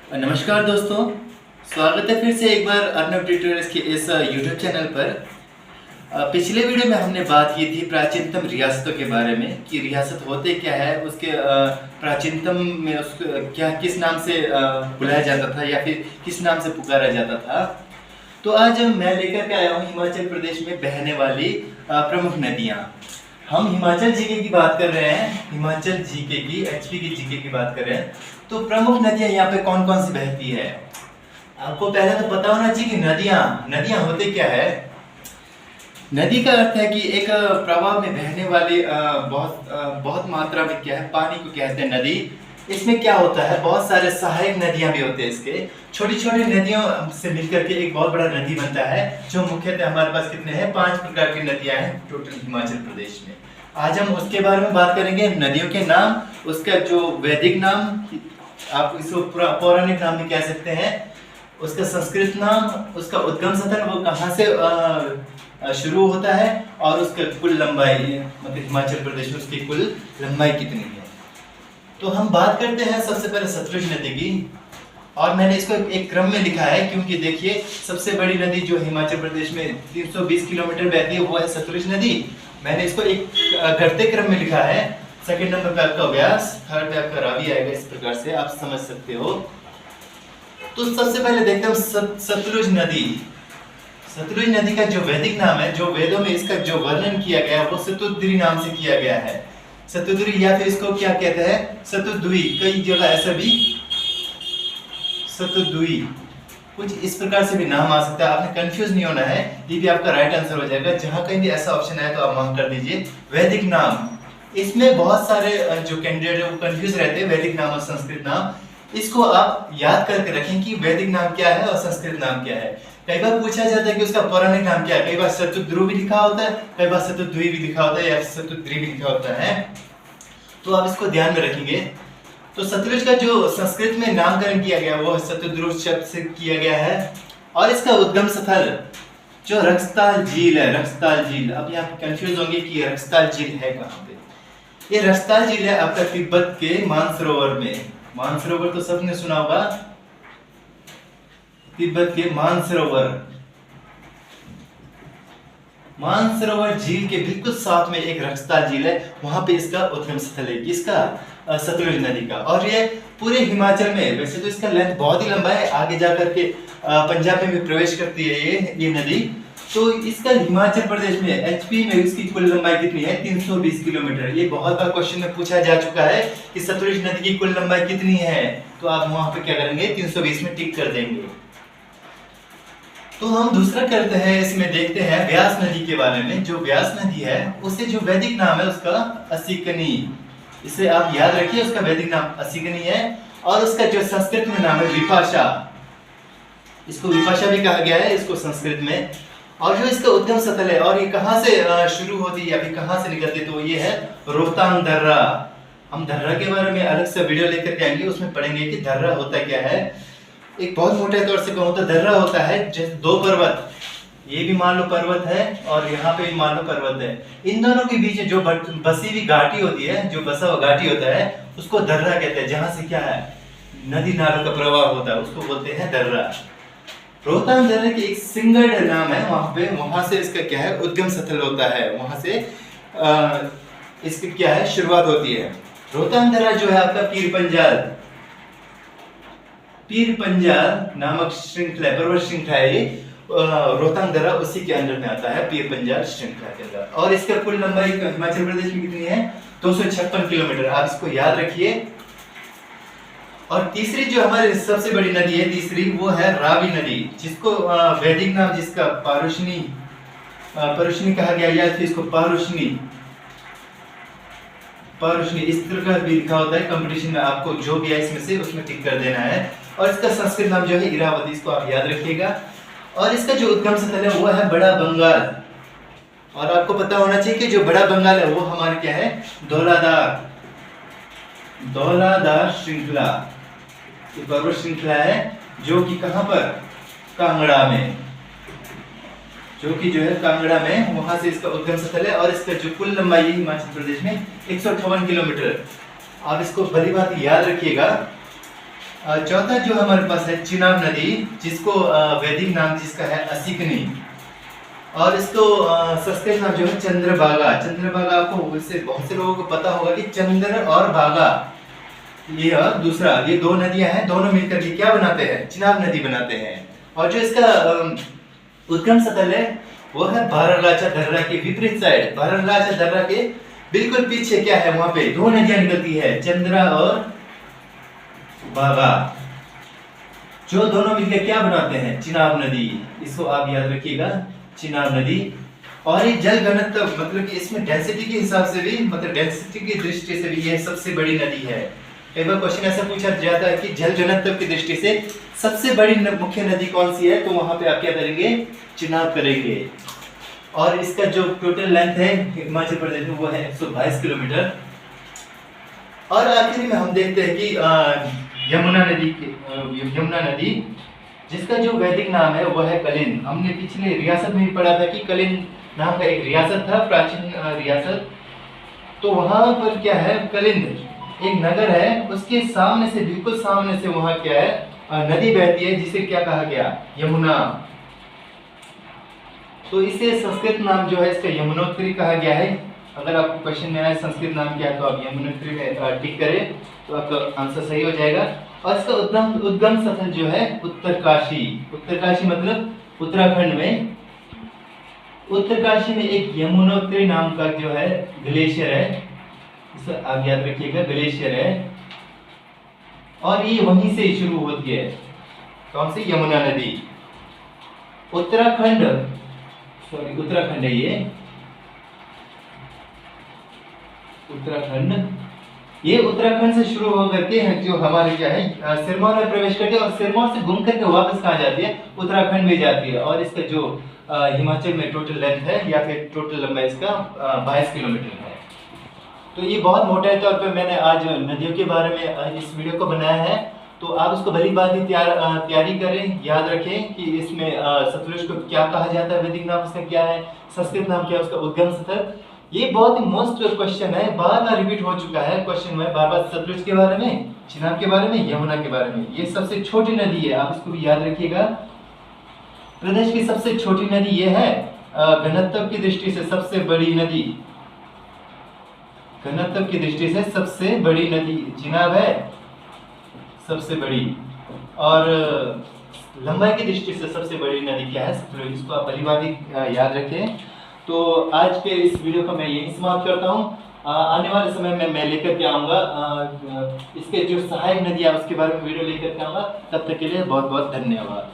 नमस्कार दोस्तों, स्वागत है फिर से एक बार अर्नब ट्यूटोरियल्स के इस यूट्यूब चैनल पर। पिछले वीडियो में हमने बात की थी प्राचीनतम रियासतों के बारे में कि रियासत होते क्या है, उसके प्राचीनतम में उसको क्या किस नाम से बुलाया जाता था या फिर किस नाम से पुकारा जाता था। तो आज मैं लेकर के आया हूँ हिमाचल प्रदेश में बहने वाली प्रमुख नदियाँ। हम हिमाचल जीके की बात कर रहे हैं, हिमाचल जीके की एचपी की जीके की बात कर रहे हैं। तो प्रमुख नदियां यहाँ पे कौन कौन सी बहती है, आपको पहले तो पता होना चाहिए कि नदियां होते क्या है। नदी का अर्थ है कि एक प्रवाह में बहने वाली बहुत मात्रा में क्या है पानी को कहते हैं नदी। इसमें क्या होता है, बहुत सारे सहायक नदियां भी होते हैं। इसके छोटी छोटी नदियों से मिलकर के एक बहुत बड़ा नदी बनता है, जो मुख्यतः हमारे पास कितने हैं 5 प्रकार की नदियां हैं टोटल हिमाचल प्रदेश में। आज हम उसके बारे में बात करेंगे, नदियों के नाम, उसका जो वैदिक नाम, आप इसको पौराणिक नाम भी कह सकते हैं, उसका संस्कृत नाम, उसका उद्गम स्थल वो कहाँ से शुरू होता है, और उसका कुल लंबाई मतलब हिमाचल प्रदेश में उसकी कुल लंबाई कितनी है। तो हम बात करते हैं सबसे पहले सतलुज नदी की, और मैंने इसको एक क्रम में लिखा है क्योंकि देखिए सबसे बड़ी नदी जो हिमाचल प्रदेश में 320 किलोमीटर बहती है वो है सतलुज नदी। मैंने इसको एक घटते क्रम में लिखा है। सेकंड नंबर पे आपका व्यास, थर्ड पे आपका रावी आएगा, इस प्रकार से आप समझ सकते हो। तो सबसे पहले देखते हैं सतलुज नदी। सतलुज नदी का जो वैदिक नाम है, जो वेदों में इसका जो वर्णन किया गया है वो सतुद्री नाम से किया गया है। सतुद्री या फिर इसको क्या कहते हैं सतुद्वी, कई जगह ऐसा भी सतुद्वी कुछ इस प्रकार से भी नाम आ सकता है। आपने कंफ्यूज नहीं होना है, ये भी आपका राइट आंसर हो जाएगा। जहां कहीं भी ऐसा ऑप्शन आए तो आप मार्क कर दीजिए वैदिक नाम। इसमें बहुत सारे जो कैंडिडेट है वो कंफ्यूज रहते हैं वैदिक नाम और संस्कृत नाम। इसको आप याद करके रखें कि वैदिक नाम क्या है और संस्कृत नाम क्या है। कई बार पूछा जाता है कि उसका पौराणिक नाम क्या है, कई बार सतुद्रु भी लिखा होता है, कई बार सतुद्वी भी लिखा होता है या सतुद्री भी लिखा होता है। तो आप इसको ध्यान में रखेंगे। तो सतलुज का जो संस्कृत में नामकरण किया गया वो सतुद्रु शब्द से किया गया है, और इसका उद्गम स्थल जो रक्सताल झील है, रक्सताल झील। अब यहाँ कंफ्यूज होंगे कि रक्सताल झील है कहाँ पे। ये रक्सताल झील है आपका तिब्बत के मानसरोवर में। मानसरोवर तो सबने सुना होगा, तिब्बत के मानसरोवर। मानसरोवर झील के बिल्कुल साथ में एक रक्सताल झील है, वहां पे इसका उद्गम स्थल है, इसका सतलुज नदी का। और ये पूरे हिमाचल में, वैसे तो इसका लेंथ बहुत ही लंबा है, आगे जाकर के पंजाब में भी प्रवेश करती है ये नदी। तो इसका हिमाचल प्रदेश में एचपी में इसकी कुल लंबाई कितनी है 320 किलोमीटर। ये बहुत बार क्वेश्चन में पूछा जा चुका है कि सतलुज नदी की कुल लंबाई कितनी है, तो आप वहां पे क्या करेंगे 320 में टिक कर देंगे। तो हम दूसरा करते हैं, इसमें देखते हैं व्यास नदी के बारे में। जो व्यास नदी है उसे जो वैदिक नाम है उसका असिकनी, इसे आप याद रखिए, उसका वैदिक नाम असिकनी है, और उसका जो संस्कृत में नाम है विपाशा। इसको विपाशा भी कहा गया है इसको संस्कृत में। और जो इसका उद्गम स्थल है, और ये कहां से शुरू होती है या फिर कहां से निकलती है, तो ये है रोहतांग दर्रा। हम दर्रा के बारे में अलग से वीडियो लेकर के आएंगे, उसमें पढ़ेंगे कि दर्रा होता क्या है। एक बहुत मोटे तौर से कहूं तो दर्रा होता है जैसे दो पर्वत, ये भी मान लो पर्वत है और यहाँ पे भी मान लो पर्वत है, इन दोनों के बीच जो बसी हुई घाटी होती है, जो बसा हुआ घाटी होता है उसको दर्रा कहते हैं। जहां से क्या है नदी नालों का प्रवाह होता है उसको बोलते हैं दर्रा। रोहतांग दर्रा की एक सिंगल नाम है वहां पे, वहां से इसका क्या है उद्गम स्थल होता है, वहां से इसकी क्या है शुरुआत होती है। रोहतांग दर्रा जो है आपका पीर पंजाल नामक श्रृंखला, पर्वत श्रृंखला है ये, रोहतांग दर्रा उसी के अंदर में आता है, पीर पंजाल श्रृंखला के अंदर। और इसका कुल लंबाई हिमाचल प्रदेश में कितनी है 256 किलोमीटर, आप इसको याद रखिए। और तीसरी जो हमारी सबसे बड़ी नदी है तीसरी, वो है रावी नदी, जिसको वैदिक नाम जिसका पारुष्णी कहा गया, या फिर इसको पारुष्णी इस तरह का भी लिखा होता है। कंपटीशन में आपको जो भी है इसमें से उसमें टिक कर देना है। और इसका संस्कृत नाम जो है इरावती, इसको आप याद रखिएगा। और इसका जो उद्गम स्थल है वो है बड़ा बंगाल, और आपको पता होना चाहिए कि जो बड़ा बंगाल है वो हमारे क्या है धौलाधार श्रृंखला, ये पर्वत श्रृंखला है जो कि कहां पर कांगड़ा में, जो कि जो है कांगड़ा में, वहां से इसका उद्गम स्थल है। और इसका जो कुल लंबाई है हिमाचल प्रदेश में 158 किलोमीटर। आप इसको भली बात याद रखिएगा। चौथा जो हमारे पास है चिनाब नदी, जिसको वैदिक नाम जिसका है असिकनी, और इसको संस्कृत नाम जो है चंद्रभागा। चंद्रभागा आपको उससे बहुत से लोगों को पता होगा कि चंद्र और भागा, ये दूसरा, ये दो नदियां हैं, दोनों मिलकर के क्या बनाते हैं, चिनाब नदी बनाते हैं। और जो इसका उद्गम स्थल है वो है भारराचा दर्रा के विपरीत साइड। भारराचा दर्रा के बिल्कुल पीछे क्या है, वहां पे दो नदियां निकलती है, चंद्रा और भागा, जो दोनों मिलकर क्या बनाते हैं, चिनाब नदी। इसको आप याद रखिएगा, चिनाब नदी। और ये जल घनत्व मतलब कि इसमें डेंसिटी के हिसाब से भी, मतलब डेंसिटी की दृष्टि से भी ये सबसे बड़ी नदी है। एक बार क्वेश्चन ऐसा पूछा जाता है कि जल घनत्व की दृष्टि से सबसे बड़ी मुख्य नदी कौन सी है, तो वहां पे आप क्या करेंगे, चिनाब करेंगे। और इसका जो टोटल लेंथ है हिमाचल प्रदेश में वो है 122 किलोमीटर। और आखिर में हम देखते हैं कि यमुना नदी जिसका जो वैदिक नाम है वह है कलिंद। हमने पिछले रियासत में भी पढ़ा था कि कलिंद नाम का एक रियासत था, प्राचीन रियासत। तो वहां पर क्या है, कलिंद एक नगर है, उसके सामने से, बिल्कुल सामने से वहां क्या है, नदी बहती है, जिसे क्या कहा गया, यमुना। तो इसे संस्कृत नाम जो है इसका यमुनोत्री कहा गया है। अगर आपको क्वेश्चन में आए संस्कृत नाम क्या है तो आप यमुनोत्री में टिक करें तो आपका आंसर सही हो जाएगा। और इसका उद्गम स्थल जो है उत्तरकाशी। उत्तरकाशी मतलब उत्तराखंड में। उत्तरकाशी में एक यमुनोत्री नाम का जो है ग्लेशियर है, इसे आप याद रखिएगा, ग्लेशियर है। और ये वहीं से शुरू होती है, कौन सी, यमुना नदी। उत्तराखंड है ये, उत्तराखंड। ये उत्तराखंड से शुरू होकर के जो हमारे क्या है, सिरमौर में प्रवेश करती है, और सिरमौर से घूम करके वापस कहाँ जाती है, उत्तराखंड में जाती है। और इसका जो हिमाचल में टोटल लेंथ है या फिर टोटल लंबाई इसका 22 किलोमीटर है। तो ये बहुत मोटे तौर पे मैंने आज नदियों के बारे में इस वीडियो को बनाया है। तो आप उसको भली बात ही तैयारी करें, याद रखें कि इसमें सतलुज को क्या कहा जाता है, वैदिक नाम उसका क्या है, संस्कृत नाम क्या है, उसका उद्गम स्थल। ये बहुत ही मोस्ट क्वेश्चन है, बार बार रिपीट हो चुका है क्वेश्चन में, बार बार सतलुज के बारे में, चिनाब के बारे में, यमुना के बारे में। ये सबसे छोटी नदी है, आप इसको भी याद रखिएगा। प्रदेश की सबसे छोटी नदी ये है, घनत्व की दृष्टि से सबसे बड़ी नदी, घनत्व की दृष्टि से सबसे बड़ी नदी चिनाब है, सबसे बड़ी। और लंबाई की दृष्टि से सबसे बड़ी नदी क्या है, सतलुज। इसको आप भली बात ही याद रखें। तो आज के इस वीडियो को मैं यही समाप्त करता हूँ। आने वाले समय में मैं लेकर के आऊँगा इसके जो सहायक नदी है उसके बारे में वीडियो लेकर के आऊँगा। तब तक के लिए बहुत बहुत धन्यवाद।